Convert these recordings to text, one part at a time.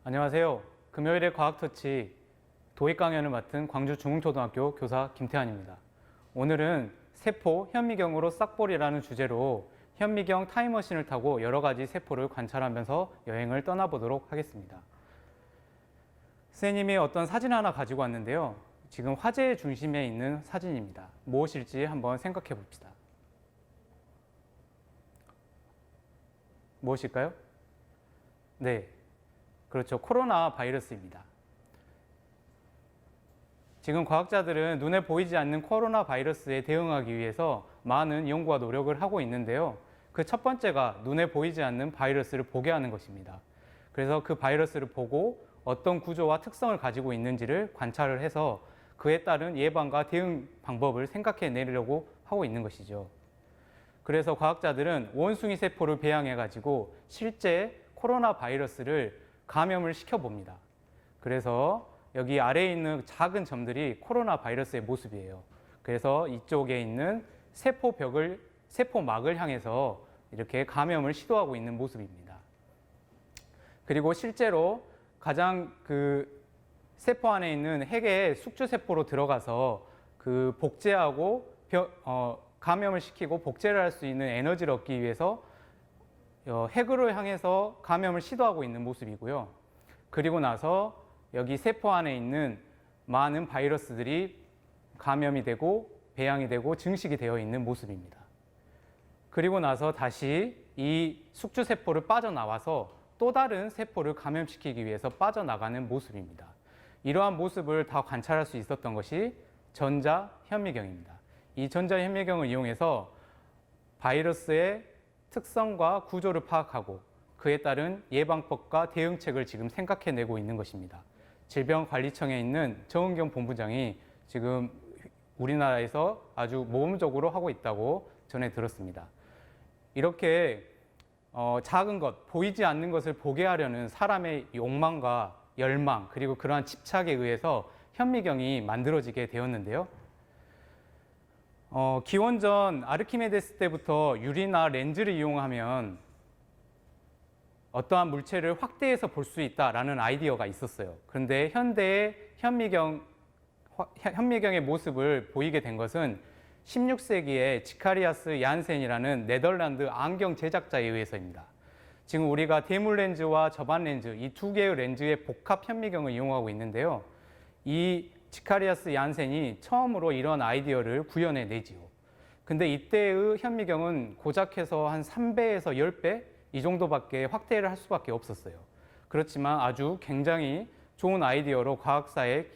안녕하세요. 금요일의 과학터치 도입 강연을 맡은 광주중흥초등학교 교사 김태환입니다. 오늘은 세포 현미경으로 싹볼이라는 주제로 현미경 타임머신을 타고 여러 가지 세포를 관찰하면서 여행을 떠나보도록 하겠습니다. 선생님이 어떤 사진 하나 가지고 왔는데요. 지금 화제의 중심에 있는 사진입니다. 무엇일지 한번 생각해 봅시다. 무엇일까요? 네. 그렇죠. 코로나 바이러스입니다. 지금 과학자들은 눈에 보이지 않는 코로나 바이러스에 대응하기 위해서 많은 연구와 노력을 하고 있는데요. 그 첫 번째가 눈에 보이지 않는 바이러스를 보게 하는 것입니다. 그래서 그 바이러스를 보고 어떤 구조와 특성을 가지고 있는지를 관찰을 해서 그에 따른 예방과 대응 방법을 생각해 내려고 하고 있는 것이죠. 그래서 과학자들은 원숭이 세포를 배양해 가지고 실제 코로나 바이러스를 감염을 시켜봅니다. 그래서 여기 아래에 있는 작은 점들이 코로나 바이러스의 모습이에요. 그래서 이쪽에 있는 세포막을 향해서 이렇게 감염을 시도하고 있는 모습입니다. 그리고 실제로 가장 세포 안에 있는 핵의 숙주세포로 들어가서 복제하고 감염을 시키고 복제를 할 수 있는 에너지를 얻기 위해서 핵으로 향해서 감염을 시도하고 있는 모습이고요. 그리고 나서 여기 세포 안에 있는 많은 바이러스들이 감염이 되고 배양이 되고 증식이 되어 있는 모습입니다. 그리고 나서 다시 이 숙주세포를 빠져나와서 또 다른 세포를 감염시키기 위해서 빠져나가는 모습입니다. 이러한 모습을 다 관찰할 수 있었던 것이 전자현미경입니다. 이 전자현미경을 이용해서 바이러스의 특성과 구조를 파악하고 그에 따른 예방법과 대응책을 지금 생각해내고 있는 것입니다. 질병관리청에 있는 정은경 본부장이 지금 우리나라에서 아주 모범적으로 하고 있다고 전해 들었습니다. 이렇게 작은 것, 보이지 않는 것을 보게 하려는 사람의 욕망과 열망 그리고 그러한 집착에 의해서 현미경이 만들어지게 되었는데요. 기원전 아르키메데스 때부터 유리나 렌즈를 이용하면 어떠한 물체를 확대해서 볼 수 있다라는 아이디어가 있었어요. 그런데 현대의 현미경의 모습을 보이게 된 것은 16세기에 지카리아스 얀센이라는 네덜란드 안경 제작자에 의해서입니다. 지금 우리가 대물 렌즈와 접안 렌즈 이 두 개의 렌즈의 복합 현미경을 이용하고 있는데요. 이 지카리아스 얀센이 처음으로 이런 아이디어를 구현해내지요. 근데 이때의 현미경은 고작해서 한 3배에서 10배 이 정도밖에 확대를 할 수밖에 없었어요. 그렇지만 아주 굉장히 좋은 아이디어로 과학사의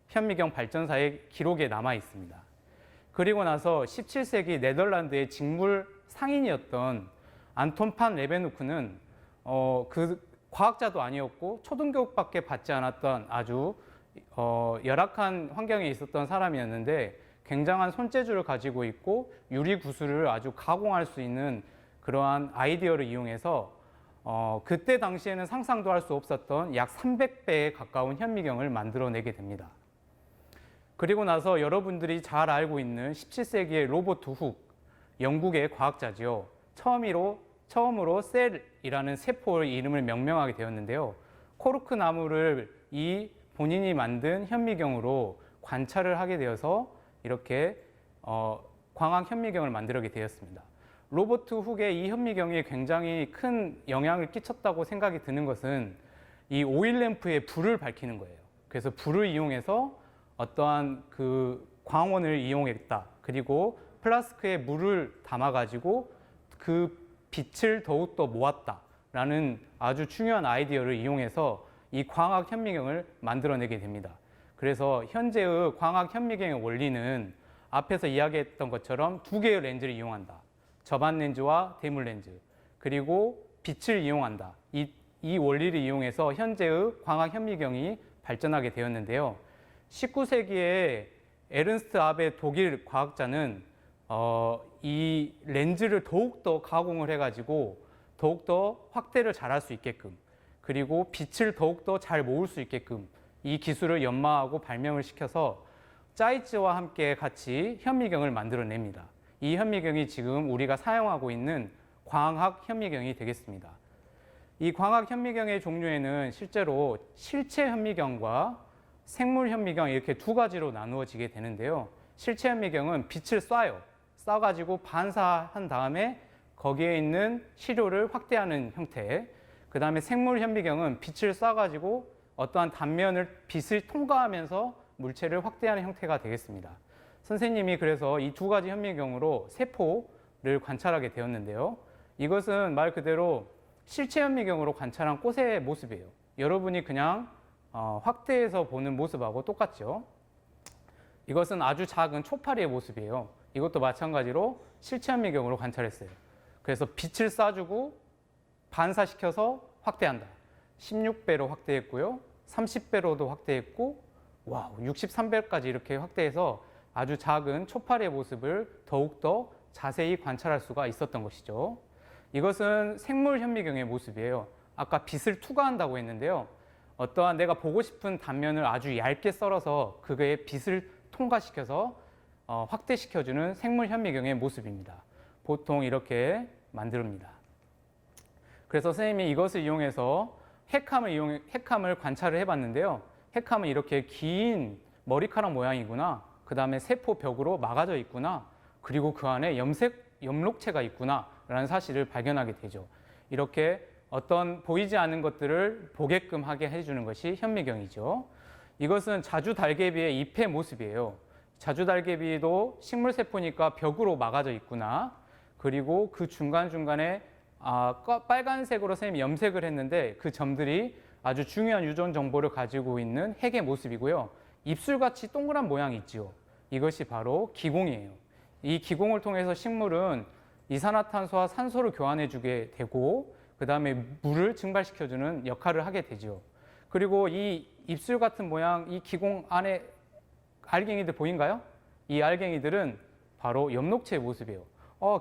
현미경 발전사의 기록에 남아 있습니다. 그리고 나서 17세기 네덜란드의 직물 상인이었던 안톤 판 레베누크는 과학자도 아니었고 초등교육밖에 받지 않았던 아주 열악한 환경에 있었던 사람이었는데 굉장한 손재주를 가지고 있고 유리 구슬을 아주 가공할 수 있는 그러한 아이디어를 이용해서 그때 당시에는 상상도 할 수 없었던 약 300배에 가까운 현미경을 만들어내게 됩니다. 그리고 나서 여러분들이 잘 알고 있는 17세기의 로버트 훅, 영국의 과학자지요. 처음으로 셀이라는 세포의 이름을 명명하게 되었는데요. 코르크 나무를 이 본인이 만든 현미경으로 관찰을 하게 되어서 이렇게 광학 현미경을 만들게 되었습니다. 로버트 훅의 이 현미경이 굉장히 큰 영향을 끼쳤다고 생각이 드는 것은 이 오일 램프에 불을 밝히는 거예요. 그래서 불을 이용해서 어떠한 광원을 이용했다. 그리고 플라스크에 물을 담아가지고 그 빛을 더욱더 모았다라는 아주 중요한 아이디어를 이용해서 이 광학 현미경을 만들어내게 됩니다. 그래서 현재의 광학 현미경의 원리는 앞에서 이야기했던 것처럼 두 개의 렌즈를 이용한다. 접안 렌즈와 대물 렌즈, 그리고 빛을 이용한다. 이 원리를 이용해서 현재의 광학 현미경이 발전하게 되었는데요. 19세기에 에른스트 아베 독일 과학자는 이 렌즈를 더욱더 가공을 해가지고 더욱더 확대를 잘할 수 있게끔 그리고 빛을 더욱더 잘 모을 수 있게끔 이 기술을 연마하고 발명을 시켜서 짜이츠와 함께 같이 현미경을 만들어냅니다. 이 현미경이 지금 우리가 사용하고 있는 광학 현미경이 되겠습니다. 이 광학 현미경의 종류에는 실제로 실체 현미경과 생물 현미경 이렇게 두 가지로 나누어지게 되는데요. 실체 현미경은 빛을 쏴요. 쏴가지고 반사한 다음에 거기에 있는 시료를 확대하는 형태. 그 다음에 생물 현미경은 빛을 쏴가지고 어떠한 단면을 빛을 통과하면서 물체를 확대하는 형태가 되겠습니다. 선생님이 그래서 이 두 가지 현미경으로 세포를 관찰하게 되었는데요. 이것은 말 그대로 실체 현미경으로 관찰한 꽃의 모습이에요. 여러분이 그냥 확대해서 보는 모습하고 똑같죠. 이것은 아주 작은 초파리의 모습이에요. 이것도 마찬가지로 실체 현미경으로 관찰했어요. 그래서 빛을 쏴주고 반사시켜서 확대한다. 16배로 확대했고요. 30배로도 확대했고, 와, 63배까지 이렇게 확대해서 아주 작은 초파리의 모습을 더욱더 자세히 관찰할 수가 있었던 것이죠. 이것은 생물 현미경의 모습이에요. 아까 빛을 투과한다고 했는데요. 어떠한 내가 보고 싶은 단면을 아주 얇게 썰어서 그거에 빛을 통과시켜서 확대시켜주는 생물 현미경의 모습입니다. 보통 이렇게 만듭니다. 그래서 선생님이 이것을 이용해서 핵함을 관찰을 해봤는데요. 핵함은 이렇게 긴 머리카락 모양이구나. 그 다음에 세포벽으로 막아져 있구나. 그리고 그 안에 염록체가 있구나 라는 사실을 발견하게 되죠. 이렇게 어떤 보이지 않는 것들을 보게끔 하게 해주는 것이 현미경이죠. 이것은 자주달개비의 잎의 모습이에요. 자주달개비도 식물세포니까 벽으로 막아져 있구나. 그리고 그 중간중간에 빨간색으로 선생님이 염색을 했는데 그 점들이 아주 중요한 유전 정보를 가지고 있는 핵의 모습이고요. 입술같이 동그란 모양이 있지요. 이것이 바로 기공이에요. 이 기공을 통해서 식물은 이산화탄소와 산소를 교환해주게 되고 그 다음에 물을 증발시켜주는 역할을 하게 되죠. 그리고 이 입술 같은 모양, 이 기공 안에 알갱이들 보인가요? 이 알갱이들은 바로 엽록체의 모습이에요.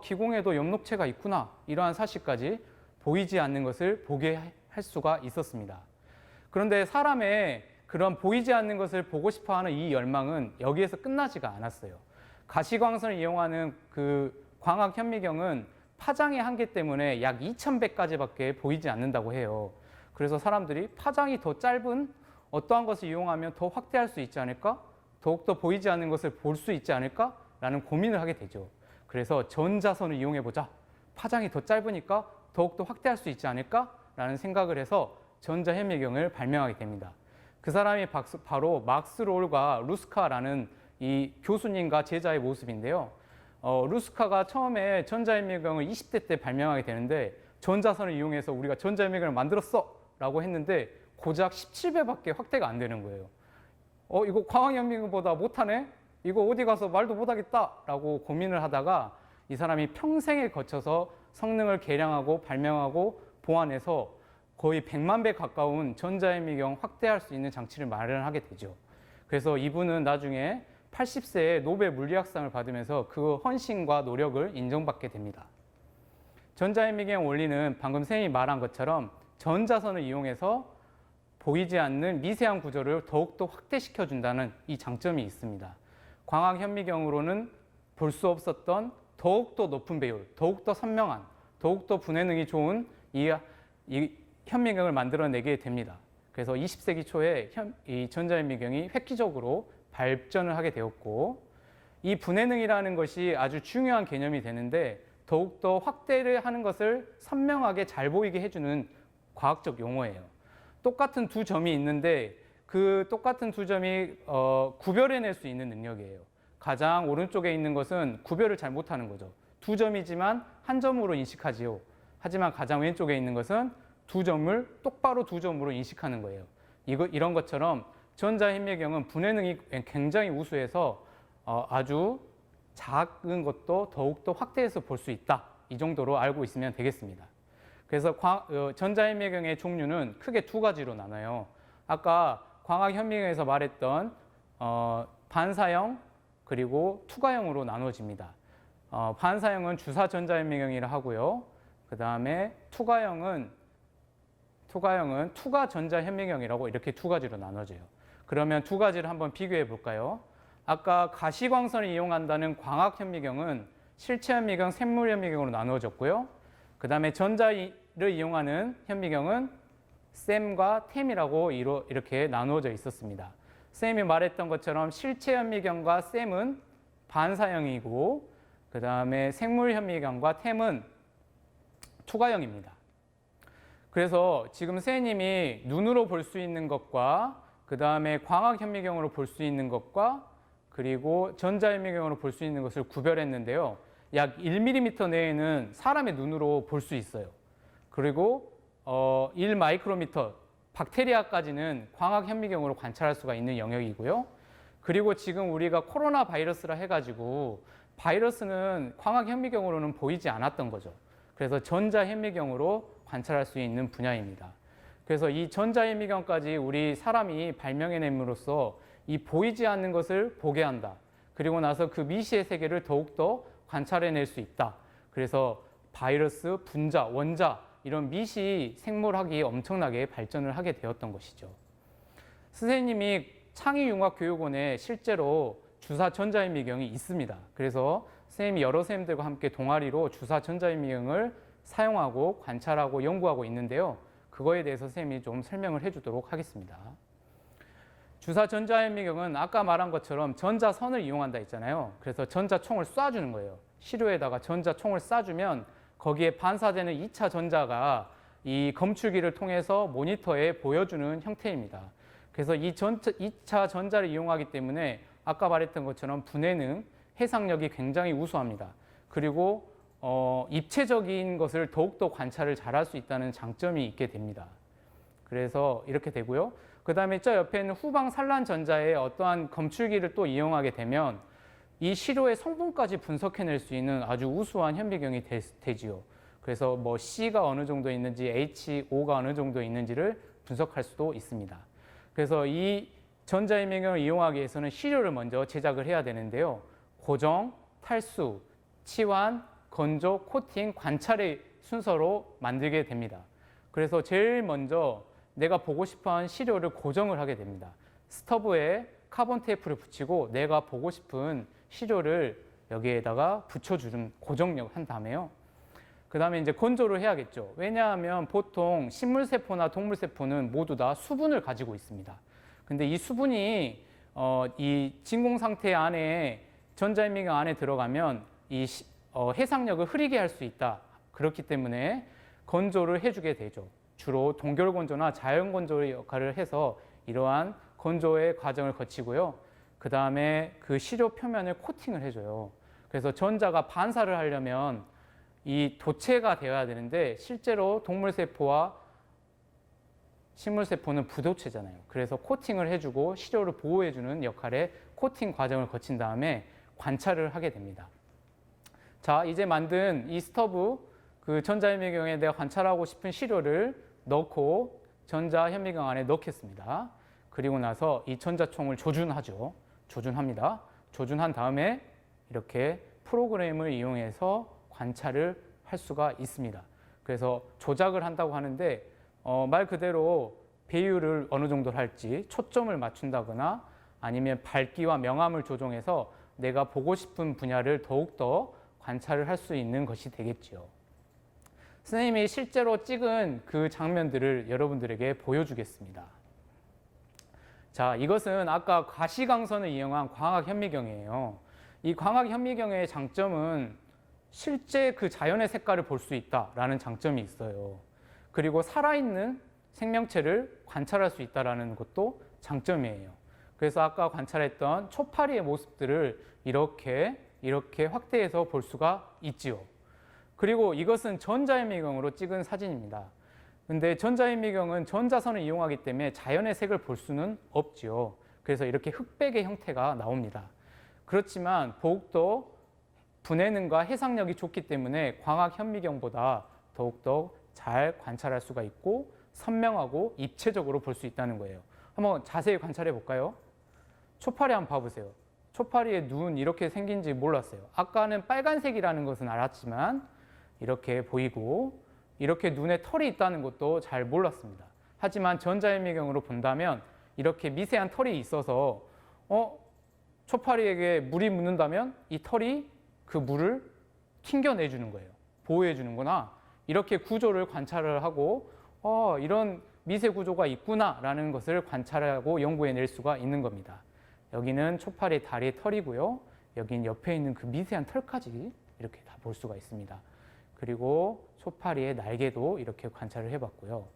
기공에도 엽록체가 있구나. 이러한 사실까지 보이지 않는 것을 보게 할 수가 있었습니다. 그런데 사람의 그런 보이지 않는 것을 보고 싶어하는 이 열망은 여기에서 끝나지가 않았어요. 가시광선을 이용하는 그 광학 현미경은 파장의 한계 때문에 약 2000배까지밖에 보이지 않는다고 해요. 그래서 사람들이 파장이 더 짧은 어떠한 것을 이용하면 더 확대할 수 있지 않을까? 더욱더 보이지 않는 것을 볼 수 있지 않을까? 라는 고민을 하게 되죠. 그래서 전자선을 이용해보자. 파장이 더 짧으니까 더욱더 확대할 수 있지 않을까? 라는 생각을 해서 전자현미경을 발명하게 됩니다. 그 사람이 바로 막스 롤과 루스카라는 이 교수님과 제자의 모습인데요. 루스카가 처음에 전자현미경을 20대 때 발명하게 되는데 전자선을 이용해서 우리가 전자현미경을 만들었어! 라고 했는데 고작 17배밖에 확대가 안 되는 거예요. 이거 광학현미경보다 못하네? 이거 어디 가서 말도 못하겠다! 라고 고민을 하다가 이 사람이 평생에 거쳐서 성능을 개량하고 발명하고 보완해서 거의 100만 배 가까운 전자현미경 확대할 수 있는 장치를 마련하게 되죠. 그래서 이분은 나중에 80세에 노벨 물리학상을 받으면서 그 헌신과 노력을 인정받게 됩니다. 전자현미경 원리는 방금 선생님이 말한 것처럼 전자선을 이용해서 보이지 않는 미세한 구조를 더욱더 확대시켜준다는 이 장점이 있습니다. 광학현미경으로는 볼 수 없었던 더욱더 높은 배율, 더욱더 선명한, 더욱더 분해능이 좋은 이 현미경을 만들어내게 됩니다. 그래서 20세기 초에 이 전자현미경이 획기적으로 발전을 하게 되었고 이 분해능이라는 것이 아주 중요한 개념이 되는데 더욱더 확대를 하는 것을 선명하게 잘 보이게 해주는 과학적 용어예요. 똑같은 두 점이 있는데 그 똑같은 두 점이 구별해낼 수 있는 능력이에요. 가장 오른쪽에 있는 것은 구별을 잘 못하는 거죠. 두 점이지만 한 점으로 인식하지요. 하지만 가장 왼쪽에 있는 것은 두 점을 똑바로 두 점으로 인식하는 거예요. 이런 것처럼 전자현미경은 분해능이 굉장히 우수해서 아주 작은 것도 더욱더 확대해서 볼 수 있다. 이 정도로 알고 있으면 되겠습니다. 그래서 전자현미경의 종류는 크게 두 가지로 나눠요. 아까 광학현미경에서 말했던 반사형 그리고 투과형으로 나눠집니다. 반사형은 주사 전자현미경이라 하고요. 그 다음에 투과형은 투과 전자현미경이라고 이렇게 두 가지로 나눠져요. 그러면 두 가지를 한번 비교해 볼까요? 아까 가시광선을 이용한다는 광학현미경은 실체현미경, 생물현미경으로 나누어졌고요. 그 다음에 이용하는 현미경은 샘과 템이라고 이렇게 나누어져 있었습니다. 쌤이 말했던 것처럼 실체 현미경과 샘은 반사형이고 그 다음에 생물 현미경과 템은 투과형입니다. 그래서 지금 선생님이 눈으로 볼 수 있는 것과 그 다음에 광학 현미경으로 볼 수 있는 것과 그리고 전자 현미경으로 볼 수 있는 것을 구별했는데요. 약 1mm 내에는 사람의 눈으로 볼 수 있어요. 그리고 1마이크로미터, 박테리아까지는 광학 현미경으로 관찰할 수가 있는 영역이고요. 그리고 지금 우리가 코로나 바이러스라 해가지고 바이러스는 광학 현미경으로는 보이지 않았던 거죠. 그래서 전자 현미경으로 관찰할 수 있는 분야입니다. 그래서 이 전자 현미경까지 우리 사람이 발명해냄으로써 이 보이지 않는 것을 보게 한다. 그리고 나서 그 미시의 세계를 더욱더 관찰해낼 수 있다. 그래서 바이러스, 분자, 원자 이런 미시 생물학이 엄청나게 발전을 하게 되었던 것이죠. 선생님이 창의융합교육원에 실제로 주사 전자현미경이 있습니다. 그래서 선생님이 여러 선생님들과 함께 동아리로 주사 전자현미경을 사용하고 관찰하고 연구하고 있는데요. 그거에 대해서 선생님이 좀 설명을 해주도록 하겠습니다. 주사 전자현미경은 아까 말한 것처럼 전자선을 이용한다 했잖아요. 그래서 전자총을 쏴주는 거예요. 시료에다가 전자총을 쏴주면 거기에 반사되는 2차 전자가 이 검출기를 통해서 모니터에 보여주는 형태입니다. 그래서 이 2차 전자를 이용하기 때문에 아까 말했던 것처럼 분해능, 해상력이 굉장히 우수합니다. 그리고 입체적인 것을 더욱더 관찰을 잘할 수 있다는 장점이 있게 됩니다. 그래서 이렇게 되고요. 그 다음에 저 옆에 있는 후방 산란 전자의 어떠한 검출기를 또 이용하게 되면 이 시료의 성분까지 분석해낼 수 있는 아주 우수한 현미경이 되지요. 그래서 뭐 C가 어느 정도 있는지 HO가 어느 정도 있는지를 분석할 수도 있습니다. 그래서 이 전자현미경을 이용하기 위해서는 시료를 먼저 제작을 해야 되는데요. 고정, 탈수, 치환, 건조, 코팅, 관찰의 순서로 만들게 됩니다. 그래서 제일 먼저 내가 보고 싶어하는 시료를 고정을 하게 됩니다. 스터브에 카본 테이프를 붙이고 내가 보고 싶은 시료를 여기에다가 붙여주는 고정력 한 다음에요. 그 다음에 이제 건조를 해야겠죠. 왜냐하면 보통 식물세포나 동물세포는 모두 다 수분을 가지고 있습니다. 근데 이 수분이 이 진공 상태 안에 전자현미경 안에 들어가면 이 해상력을 흐리게 할 수 있다. 그렇기 때문에 건조를 해주게 되죠. 주로 동결 건조나 자연 건조의 역할을 해서 이러한 건조의 과정을 거치고요. 그 다음에 그 시료 표면을 코팅을 해줘요. 그래서 전자가 반사를 하려면 이 도체가 되어야 되는데 실제로 동물세포와 식물세포는 부도체잖아요. 그래서 코팅을 해주고 시료를 보호해주는 역할의 코팅 과정을 거친 다음에 관찰을 하게 됩니다. 자, 이제 만든 이 스터브, 그 전자현미경에 내가 관찰하고 싶은 시료를 넣고 전자현미경 안에 넣겠습니다. 그리고 나서 이 전자총을 조준하죠. 조준합니다. 조준한 다음에 이렇게 프로그램을 이용해서 관찰을 할 수가 있습니다. 그래서 조작을 한다고 하는데 말 그대로 배율을 어느 정도 할지 초점을 맞춘다거나 아니면 밝기와 명암을 조정해서 내가 보고 싶은 분야를 더욱더 관찰을 할 수 있는 것이 되겠죠. 선생님이 실제로 찍은 그 장면들을 여러분들에게 보여주겠습니다. 자, 이것은 아까 가시광선을 이용한 광학 현미경이에요. 이 광학 현미경의 장점은 실제 그 자연의 색깔을 볼 수 있다라는 장점이 있어요. 그리고 살아있는 생명체를 관찰할 수 있다는 것도 장점이에요. 그래서 아까 관찰했던 초파리의 모습들을 이렇게 확대해서 볼 수가 있지요. 그리고 이것은 전자현미경으로 찍은 사진입니다. 근데 전자현미경은 전자선을 이용하기 때문에 자연의 색을 볼 수는 없지요. 그래서 이렇게 흑백의 형태가 나옵니다. 그렇지만 더욱더 분해능과 해상력이 좋기 때문에 광학 현미경보다 더욱더 잘 관찰할 수가 있고 선명하고 입체적으로 볼 수 있다는 거예요. 한번 자세히 관찰해 볼까요? 초파리 한번 봐보세요. 초파리의 눈 이렇게 생긴지 몰랐어요. 아까는 빨간색이라는 것은 알았지만 이렇게 보이고 이렇게 눈에 털이 있다는 것도 잘 몰랐습니다. 하지만 전자현미경으로 본다면 이렇게 미세한 털이 있어서 초파리에게 물이 묻는다면 이 털이 그 물을 튕겨내주는 거예요. 보호해 주는구나. 이렇게 구조를 관찰을 하고 이런 미세 구조가 있구나라는 것을 관찰하고 연구해낼 수가 있는 겁니다. 여기는 초파리 다리의 털이고요. 여긴 옆에 있는 그 미세한 털까지 이렇게 다 볼 수가 있습니다. 그리고 초파리의 날개도 이렇게 관찰을 해봤고요.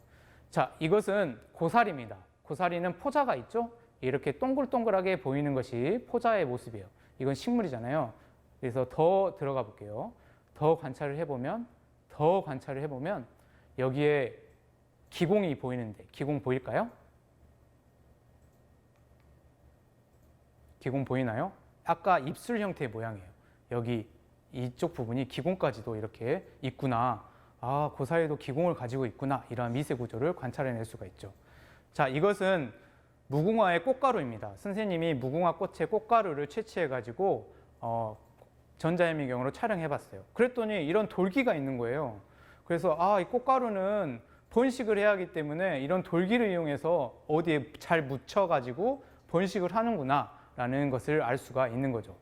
자, 이것은 고사리입니다. 고사리는 포자가 있죠? 이렇게 동글동글하게 보이는 것이 포자의 모습이에요. 이건 식물이잖아요. 그래서 더 들어가 볼게요. 더 관찰을 해보면 여기에 기공이 보이는데 기공 보일까요? 기공 보이나요? 아까 입술 형태의 모양이에요. 여기 이쪽 부분이 기공까지도 이렇게 있구나. 아, 고사리도 기공을 가지고 있구나. 이러한 미세 구조를 관찰해낼 수가 있죠. 자, 이것은 무궁화의 꽃가루입니다. 선생님이 무궁화 꽃의 꽃가루를 채취해가지고 전자현미경으로 촬영해봤어요. 그랬더니 이런 돌기가 있는 거예요. 그래서 이 꽃가루는 번식을 해야 하기 때문에 이런 돌기를 이용해서 어디에 잘 묻혀가지고 번식을 하는구나 라는 것을 알 수가 있는 거죠.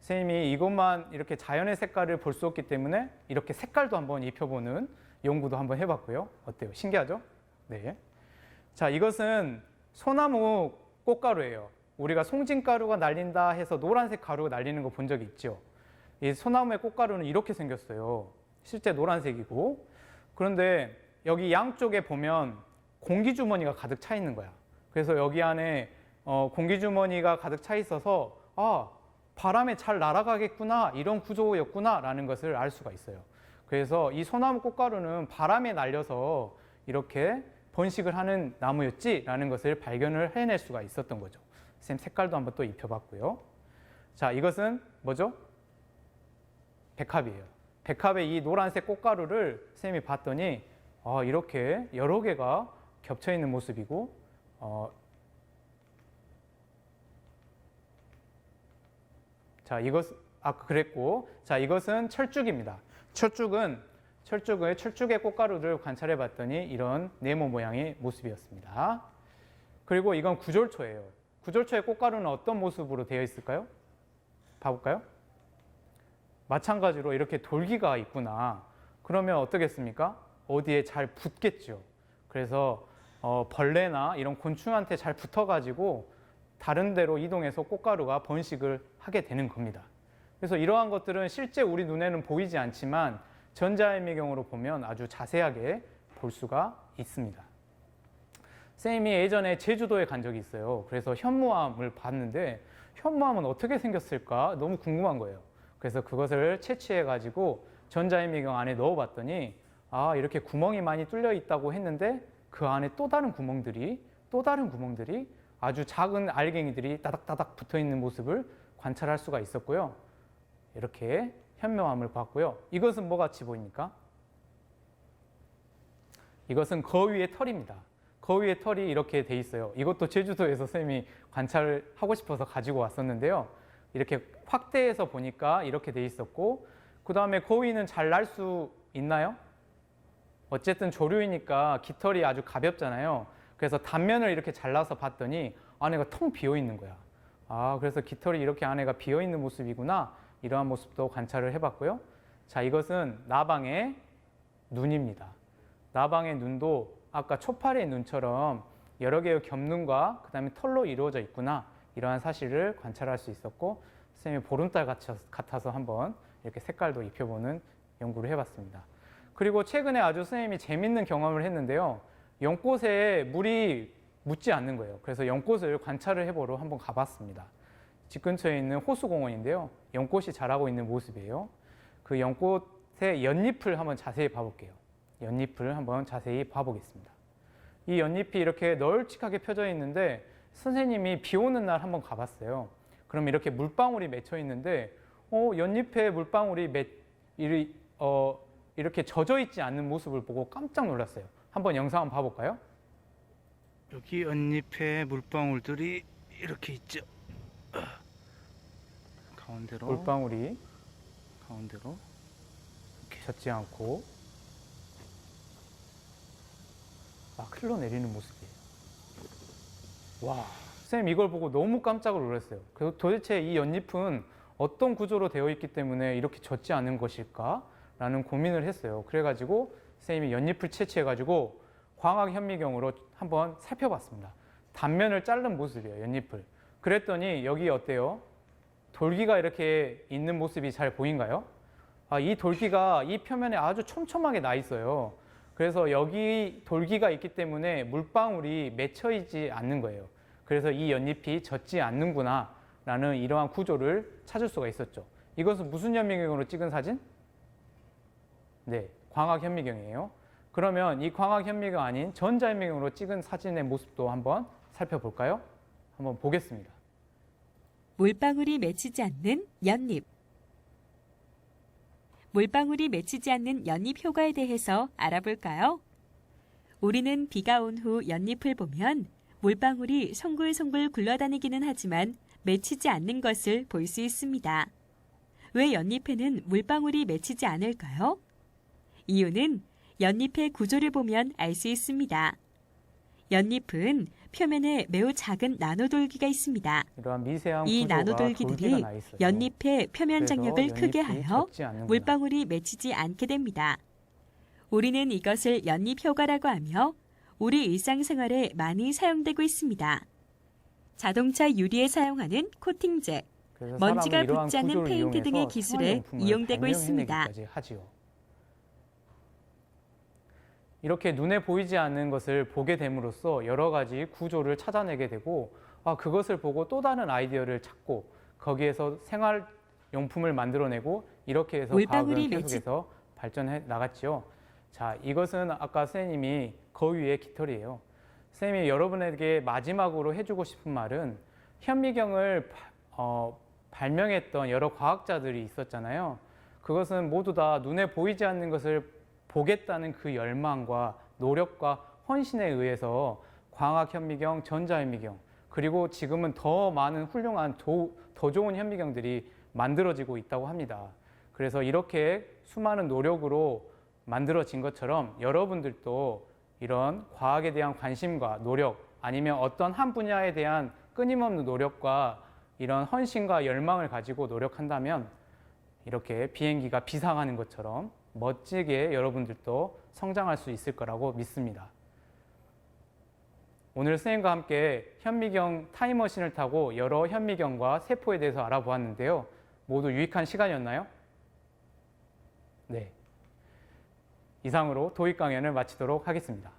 선생님이 이것만 이렇게 자연의 색깔을 볼 수 없기 때문에 이렇게 색깔도 한번 입혀보는 연구도 한번 해봤고요. 어때요? 신기하죠? 네. 자, 이것은 소나무 꽃가루예요. 우리가 송진가루가 날린다 해서 노란색 가루가 날리는 거 본 적이 있죠? 이 소나무의 꽃가루는 이렇게 생겼어요. 실제 노란색이고. 그런데 여기 양쪽에 보면 공기주머니가 가득 차 있는 거야. 그래서 여기 안에 공기주머니가 가득 차 있어서 바람에 잘 날아가겠구나, 이런 구조였구나 라는 것을 알 수가 있어요. 그래서 이 소나무 꽃가루는 바람에 날려서 이렇게 번식을 하는 나무였지라는 것을 발견을 해낼 수가 있었던 거죠. 선생님 색깔도 한번 또 입혀봤고요. 자, 이것은 뭐죠? 백합이에요. 백합의 이 노란색 꽃가루를 선생님이 봤더니 이렇게 여러 개가 겹쳐 있는 모습이고 자, 그랬고, 자, 이것은 철쭉입니다. 철쭉의 꽃가루를 관찰해 봤더니 이런 네모 모양의 모습이었습니다. 그리고 이건 구졸초예요. 구졸초의 꽃가루는 어떤 모습으로 되어 있을까요? 봐볼까요? 마찬가지로 이렇게 돌기가 있구나. 그러면 어떻겠습니까? 어디에 잘 붙겠죠. 그래서 벌레나 이런 곤충한테 잘 붙어가지고 다른 데로 이동해서 꽃가루가 번식을 하게 되는 겁니다. 그래서 이러한 것들은 실제 우리 눈에는 보이지 않지만 전자현미경으로 보면 아주 자세하게 볼 수가 있습니다. 선생님이 예전에 제주도에 간 적이 있어요. 그래서 현무암을 봤는데 현무암은 어떻게 생겼을까 너무 궁금한 거예요. 그래서 그것을 채취해가지고 전자현미경 안에 넣어봤더니 이렇게 구멍이 많이 뚫려 있다고 했는데 그 안에 또 다른 구멍들이 아주 작은 알갱이들이 따닥따닥 붙어있는 모습을 관찰할 수가 있었고요. 이렇게 현무암을 봤고요. 이것은 뭐 같이 보입니까? 이것은 거위의 털입니다. 거위의 털이 이렇게 돼 있어요. 이것도 제주도에서 선생님이 관찰을 하고 싶어서 가지고 왔었는데요. 이렇게 확대해서 보니까 이렇게 돼 있었고, 그 다음에 거위는 잘 날 수 있나요? 어쨌든 조류이니까 깃털이 아주 가볍잖아요. 그래서 단면을 이렇게 잘라서 봤더니 안에가 텅 비어 있는 거야. 그래서 깃털이 이렇게 안에가 비어 있는 모습이구나. 이러한 모습도 관찰을 해봤고요. 자, 이것은 나방의 눈입니다. 나방의 눈도 아까 초파리의 눈처럼 여러 개의 겹눈과 그 다음에 털로 이루어져 있구나. 이러한 사실을 관찰할 수 있었고, 선생님이 보름달 같아서 한번 이렇게 색깔도 입혀보는 연구를 해봤습니다. 그리고 최근에 아주 선생님이 재밌는 경험을 했는데요. 연꽃에 물이 묻지 않는 거예요. 그래서 연꽃을 관찰을 해보러 한번 가봤습니다. 집 근처에 있는 호수공원인데요. 연꽃이 자라고 있는 모습이에요. 그 연꽃의 연잎을 한번 자세히 봐볼게요. 연잎을 한번 자세히 봐보겠습니다. 이 연잎이 이렇게 널찍하게 펴져 있는데 선생님이 비 오는 날 한번 가봤어요. 그럼 이렇게 물방울이 맺혀 있는데 연잎에 물방울이 이렇게 젖어 있지 않는 모습을 보고 깜짝 놀랐어요. 한번 영상 한번 봐볼까요? 여기 연잎에 물방울들이 이렇게 있죠. 가운데로 물방울이 가운데로 이렇게 젖지 않고 막 흘러내리는 모습이에요. 와, 선생님 이걸 보고 너무 깜짝 놀랐어요. 그래서 도대체 이 연잎은 어떤 구조로 되어 있기 때문에 이렇게 젖지 않은 것일까? 라는 고민을 했어요. 그래가지고 선생님이 연잎을 채취해가지고 광학 현미경으로 한번 살펴봤습니다. 단면을 자른 모습이에요, 연잎을. 그랬더니 여기 어때요? 돌기가 이렇게 있는 모습이 잘 보인가요? 이 돌기가 이 표면에 아주 촘촘하게 나 있어요. 그래서 여기 돌기가 있기 때문에 물방울이 맺혀 있지 않는 거예요. 그래서 이 연잎이 젖지 않는구나 라는 이러한 구조를 찾을 수가 있었죠. 이것은 무슨 현미경으로 찍은 사진? 네, 광학 현미경이에요. 그러면 이 광학 현미경 아닌 전자 현미경으로 찍은 사진의 모습도 한번 살펴볼까요? 한번 보겠습니다. 물방울이 맺히지 않는 연잎. 물방울이 맺히지 않는 연잎 효과에 대해서 알아볼까요? 우리는 비가 온 후 연잎을 보면 물방울이 송글송글 굴러다니기는 하지만 맺히지 않는 것을 볼 수 있습니다. 왜 연잎에는 물방울이 맺히지 않을까요? 이유는 연잎의 구조를 보면 알 수 있습니다. 연잎은 표면에 매우 작은 나노돌기가 있습니다. 이러한 미세한 이 구조가 나노돌기들이 돌기가 나 있어요. 연잎의 표면 그래서 장력을 크게 연잎이 하여 젖지 않는구나. 물방울이 맺히지 않게 됩니다. 우리는 이것을 연잎 효과라고 하며 우리 일상생활에 많이 사용되고 있습니다. 자동차 유리에 사용하는 코팅제, 그래서 먼지가 사람은 이러한 붙지 않는 구조를 페인트 이용해서 등의 기술에 생활용품을 이용되고 있습니다. 발명해내기까지 하지요. 이렇게 눈에 보이지 않는 것을 보게 됨으로써 여러 가지 구조를 찾아내게 되고 그것을 보고 또 다른 아이디어를 찾고 거기에서 생활용품을 만들어내고 이렇게 해서 물방울이 과학은 계속해서 발전해 나갔지요. 자, 이것은 아까 선생님이 거위의 깃털이에요. 선생님이 여러분에게 마지막으로 해주고 싶은 말은 현미경을 발명했던 여러 과학자들이 있었잖아요. 그것은 모두 다 눈에 보이지 않는 것을 보겠다는 그 열망과 노력과 헌신에 의해서 광학 현미경, 전자 현미경, 그리고 지금은 더 많은 훌륭한 더 좋은 현미경들이 만들어지고 있다고 합니다. 그래서 이렇게 수많은 노력으로 만들어진 것처럼 여러분들도 이런 과학에 대한 관심과 노력, 아니면 어떤 한 분야에 대한 끊임없는 노력과 이런 헌신과 열망을 가지고 노력한다면 이렇게 비행기가 비상하는 것처럼 멋지게 여러분들도 성장할 수 있을 거라고 믿습니다. 오늘 선생님과 함께 현미경 타임머신을 타고 여러 현미경과 세포에 대해서 알아보았는데요. 모두 유익한 시간이었나요? 네. 이상으로 도입 강연을 마치도록 하겠습니다.